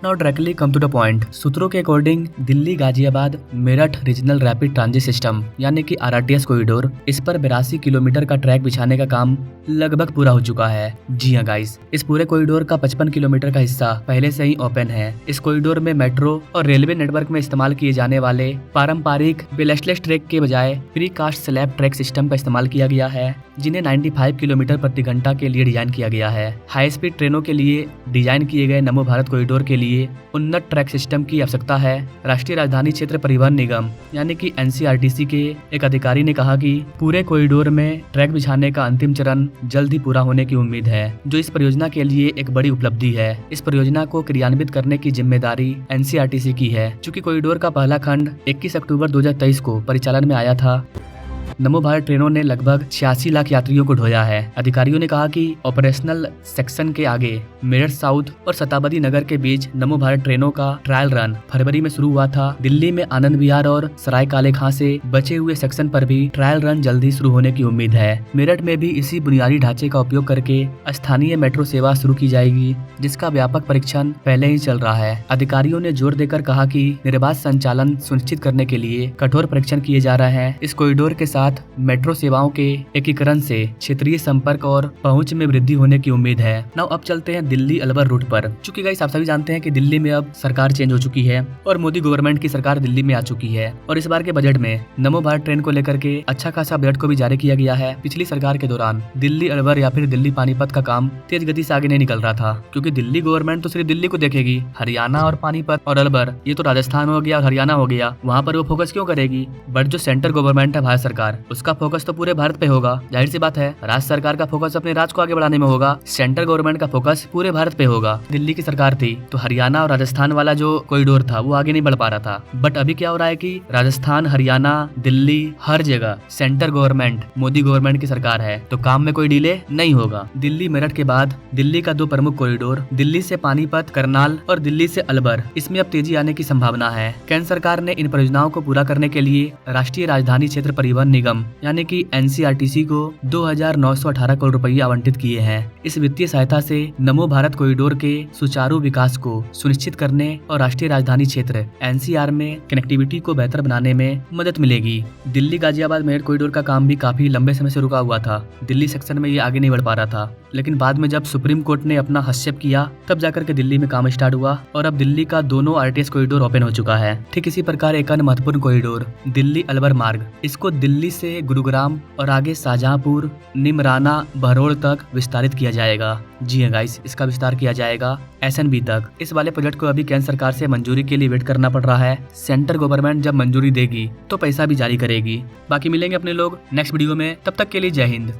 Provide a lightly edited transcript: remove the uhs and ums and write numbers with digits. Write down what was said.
Now directly come to the point. सूत्रों के according Delhi Ghaziabad Meerut regional rapid transit system यानी कि RRTS कॉरिडोर, इस पर 82 किलोमीटर का ट्रैक बिछाने का काम लगभग पूरा हो चुका है। जी हाँ गाइस, इस पूरे कॉरिडोर का 55 किलोमीटर का हिस्सा पहले से ही ओपन है। इस कॉरिडोर में मेट्रो और रेलवे नेटवर्क में इस्तेमाल किए जाने वाले पारंपरिक बेलेस्टलेस ट्रैक के बजाय precast slab track system का इस्तेमाल किया गया है, जिन्हें 95 किलोमीटर प्रति घंटा के लिए डिजाइन किया गया है। हाई स्पीड ट्रेनों के लिए डिजाइन किए गए नमो भारत कॉरिडोर के लिए उन्नत ट्रैक सिस्टम की आवश्यकता है। राष्ट्रीय राजधानी क्षेत्र परिवहन निगम यानी कि NCRTC के एक अधिकारी ने कहा कि पूरे कॉरिडोर में ट्रैक बिछाने का अंतिम चरण जल्द ही पूरा होने की उम्मीद है, जो इस परियोजना के लिए एक बड़ी उपलब्धि है। इस परियोजना को क्रियान्वित करने की जिम्मेदारी NCRTC की है। चूँकि कॉरिडोर का पहला खंड 21 अक्टूबर 2023 को परिचालन में आया था, नमो भारत ट्रेनों ने लगभग 86 लाख यात्रियों को ढोया है। अधिकारियों ने कहा कि ऑपरेशनल सेक्शन के आगे मेरठ साउथ और शताब्दी नगर के बीच नमो भारत ट्रेनों का ट्रायल रन फरवरी में शुरू हुआ था। दिल्ली में आनंद विहार और सराय काले खां से बचे हुए सेक्शन पर भी ट्रायल रन जल्दी शुरू होने की उम्मीद है। मेरठ में भी इसी बुनियादी ढांचे का उपयोग करके स्थानीय मेट्रो सेवा शुरू की जाएगी, जिसका व्यापक परीक्षण पहले ही चल रहा है। अधिकारियों ने जोर देकर कहा कि निर्बाध संचालन सुनिश्चित करने के लिए कठोर परीक्षण किए जा रहे हैं। इस कॉरिडोर के साथ मेट्रो सेवाओं के एकीकरण से क्षेत्रीय संपर्क और पहुंच में वृद्धि होने की उम्मीद है। नाउ अब चलते हैं दिल्ली अलवर रूट पर। चूंकि गाइस आप सभी जानते हैं कि दिल्ली में अब सरकार चेंज हो चुकी है और मोदी गवर्नमेंट की सरकार दिल्ली में आ चुकी है, और इस बार के बजट में नमो भारत ट्रेन को लेकर के अच्छा खासा बजट को भी जारी किया गया है। पिछली सरकार के दौरान दिल्ली अलवर या फिर दिल्ली पानीपत का काम तेज गति से आगे नहीं निकल रहा था, क्योंकि दिल्ली गवर्नमेंट तो सिर्फ दिल्ली को देखेगी। हरियाणा और पानीपत और अलवर ये तो राजस्थान हो गया और हरियाणा हो गया, वहाँ पर वो फोकस क्यों करेगी। बट जो सेंट्रल गवर्नमेंट है भारत सरकार, उसका फोकस तो पूरे भारत पे होगा। जाहिर सी बात है, राज्य सरकार का फोकस अपने राज्य को आगे बढ़ाने में होगा, सेंट्रल गवर्नमेंट का फोकस पूरे भारत पे होगा। दिल्ली की सरकार थी तो हरियाणा और राजस्थान वाला जो कॉरिडोर था वो आगे नहीं बढ़ पा रहा था। बट अभी क्या हो रहा है कि राजस्थान, हरियाणा, दिल्ली, हर जगह सेंट्रल गवर्नमेंट मोदी गवर्नमेंट की सरकार है, तो काम में कोई डिले नहीं होगा। दिल्ली मेरठ के बाद दिल्ली का 2 प्रमुख कॉरिडोर, दिल्ली से पानीपत, करनाल और दिल्ली से अलवर, इसमें अब तेजी आने की संभावना है। केंद्र सरकार ने इन परियोजनाओं को पूरा करने के लिए राष्ट्रीय राजधानी क्षेत्र परिवहन निगम यानी कि NCRTC को 2,918 करोड़ रुपए आवंटित किए हैं। इस वित्तीय सहायता से नमो भारत कॉरिडोर के सुचारू विकास को सुनिश्चित करने और राष्ट्रीय राजधानी क्षेत्र NCR में कनेक्टिविटी को बेहतर बनाने में मदद मिलेगी। दिल्ली गाजियाबाद मेरठ कॉरिडोर का काम भी काफी लंबे समय से रुका हुआ था। दिल्ली सेक्शन में ये आगे नहीं बढ़ पा रहा था, लेकिन बाद में जब सुप्रीम कोर्ट ने अपना हस्तक्षेप किया तब जाकर के दिल्ली में काम स्टार्ट हुआ और अब दिल्ली का दोनों RTS कॉरिडोर ओपन हो चुका है। ठीक इसी प्रकार एक अन्य महत्वपूर्ण कॉरिडोर दिल्ली अलवर मार्ग, इसको दिल्ली से गुरुग्राम और आगे शाहजहांपुर, निमराना, बहरोड़ तक विस्तारित किया जाएगा। जी हाँ गाइस, इसका विस्तार किया जाएगा SNB तक। इस वाले प्रोजेक्ट को अभी केंद्र सरकार से मंजूरी के लिए वेट करना पड़ रहा है। सेंट्रल गवर्नमेंट जब मंजूरी देगी तो पैसा भी जारी करेगी। बाकी मिलेंगे अपने लोग नेक्स्ट वीडियो में, तब तक के लिए जय हिंद।